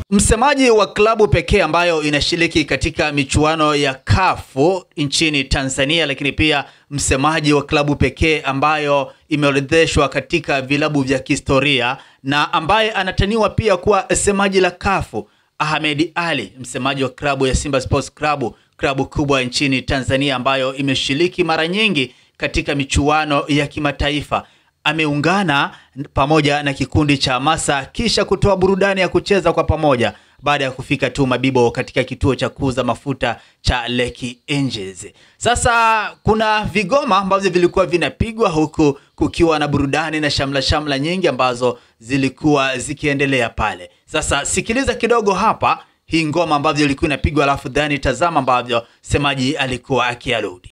Msemaji wa klabu pekee ambayo inashiriki katika michuano ya CAF nchini Tanzania, lakini pia msemaji wa klabu pekee ambayo imeorodheshwa katika vilabu vya kihistoria na ambaye anataniwa pia kuwa semaji la CAF, Ahmed Ally, msemaji wa klabu ya Simba Sports Club, klabu kubwa nchini Tanzania ambayo imeshiriki mara nyingi katika michuano ya kimataifa, ameungana pamoja na kikundi cha hamasa kisha kutoa burudani ya kucheza kwa pamoja baada ya kufika tu Mabibo katika kituo cha kuuza mafuta cha Lake Angels. Sasa kuna vigoma ambavyo vilikuwa vinapigwa huku kukiwa na burudani na shamla nyingi ambazo zilikuwa zikiendelea pale. Sasa sikiliza kidogo hapa hii ngoma ambavyo ilikuwa inapigwa, alafu dhani tazama ambavyo semaji alikuwa akiarudi.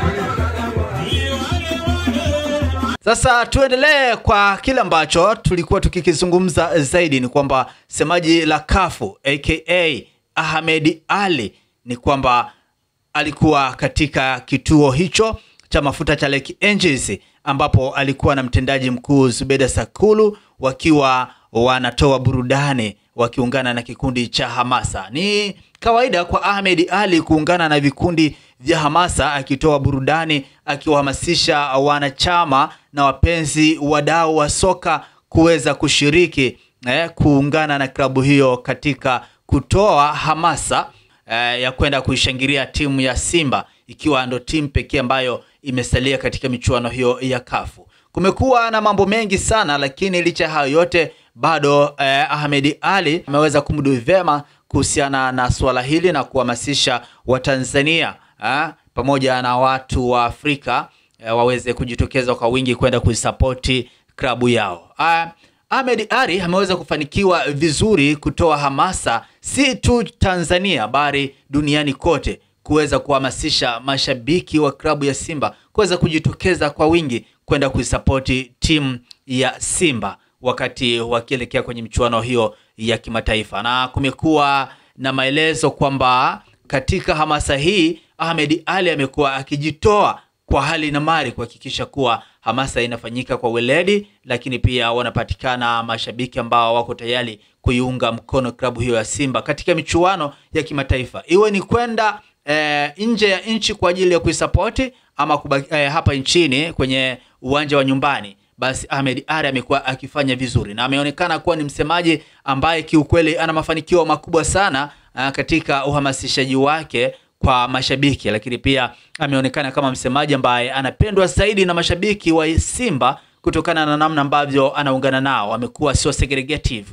Sasa tuendelee kwa kile ambacho tulikuwa tukikizungumza zaidi. Ni kwamba semaji la CAF aka Ahmed Ally ni kwamba alikuwa katika kituo hicho cha mafuta cha Lake Angels ambapo alikuwa na mtendaji mkuu Zubeda Sakulu wakiwa wanatoa burudani wakiungana na kikundi cha hamasa. Ni kawaida kwa Ahmed Ally kuungana na vikundi vya hamasa akitoa burudani, akiwahamasisha wanachama na wapenzi wadau wa soka kuweza kushiriki kuungana na klabu hiyo katika kutoa hamasa ya kwenda kuishangilia timu ya Simba, ikiwa ndo timu pekee ambayo imesalia katika michuano hiyo ya CAF. Kumekuwa na mambo mengi sana, lakini licha hayo yote bado Ahmed Ally ameweza kumudu vyema kuhusiana na swala hili na kuhamasisha Watanzania pamoja na watu wa Afrika waweze kujitokeza kwa wingi kwenda kuisapoti klabu yao. Ahmed Ally ameweza kufanikiwa vizuri kutoa hamasa si tu Tanzania bali duniani kote, kuweza kuhamasisha mashabiki wa klabu ya Simba kuweza kujitokeza kwa wingi kwenda kuisapoti timu ya Simba wakati wakielekea kwenye michuano hiyo ya kimataifa. Na kumekuwa na maelezo kwamba katika hamasa hii Ahmed Ally amekuwa akijitoa kwa hali na mali kuhakikisha kuwa hamasa inafanyika kwa weledi, lakini pia wanapatikana mashabiki ambao wako tayari kuiunga mkono klabu hiyo ya Simba katika michuano ya kimataifa, iwe ni kwenda nje ya nchi kwa ajili ya kuisapoti ama hapa nchini kwenye uwanja wa nyumbani. Basi Ahmed Ally amekuwa akifanya vizuri na ameonekana kuwa ni msemaji ambaye kiukweli ana mafanikio makubwa sana katika uhamasishaji wake kwa mashabiki, lakini pia ameonekana kama msemaji ambaye anapendwa zaidi na mashabiki wa Simba kutokana na namna ambavyo anaungana nao. Amekuwa sio segregative,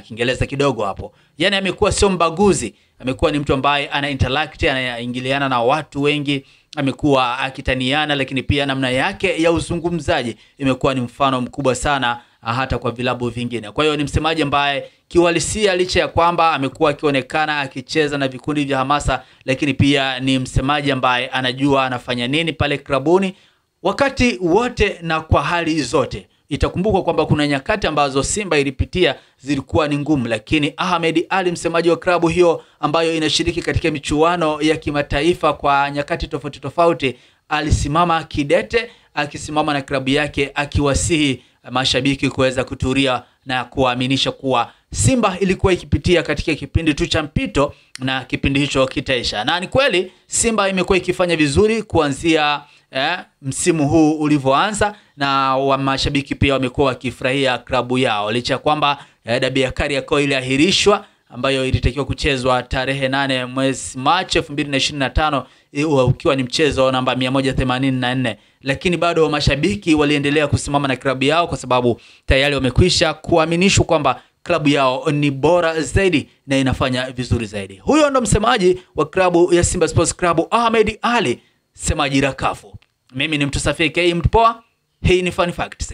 Kiingereza kidogo hapo, yani amekuwa sio mbaguzi, amekuwa ni mtu ambaye ana interact, anaingiliana na watu wengi, amekuwa akitaniana, lakini pia namna yake ya uzungumzaji imekuwa ni mfano mkubwa sana hata kwa vilabu vingine. Kwa hiyo ni msemaji ambaye kiuhalisia licha ya kwamba amekuwa akionekana akicheza na vikundi vya hamasa, lakini pia ni msemaji ambaye anajua anafanya nini pale klabuni wakati wote na kwa hali zote. Itakumbukwa kwamba kuna nyakati ambazo Simba ilipitia zilikuwa ni ngumu, lakini Ahmed Ally, msemaji wa klabu hiyo ambayo inashiriki katika michuano ya kimataifa kwa nyakati tofauti, alisimama kidete, akisimama na klabu yake, akiwasihi mashabiki kuweza kutulia na kuaminisha kuwa Simba ilikuwa ikipitia katika kipindi tu cha mpito na kipindi hicho kitaisha. Na ni kweli Simba imekuwa ikifanya vizuri kuanzia msimu huu ulivyoanza, na wa mashabiki pia wamekuwa wakifurahia klabu yao licha kwamba dabi ya Kariakoo iliahirishwa ambayo ilitakiwa kuchezwa tarehe 8 mwezi Machi 2025 ukiwa ni mchezo namba 184, lakini bado mashabiki waliendelea kusimama na klabu yao kwa sababu tayari wamekwisha kuaminishwa kwamba klabu yao ni bora zaidi na inafanya vizuri zaidi. Huyo ndo msemaji wa klabu ya Simba Sports Club, Ahmed Ally, semaji la CAF. Mimi ni Mtu Safi K Mpoa. Hii ni Fun Facts.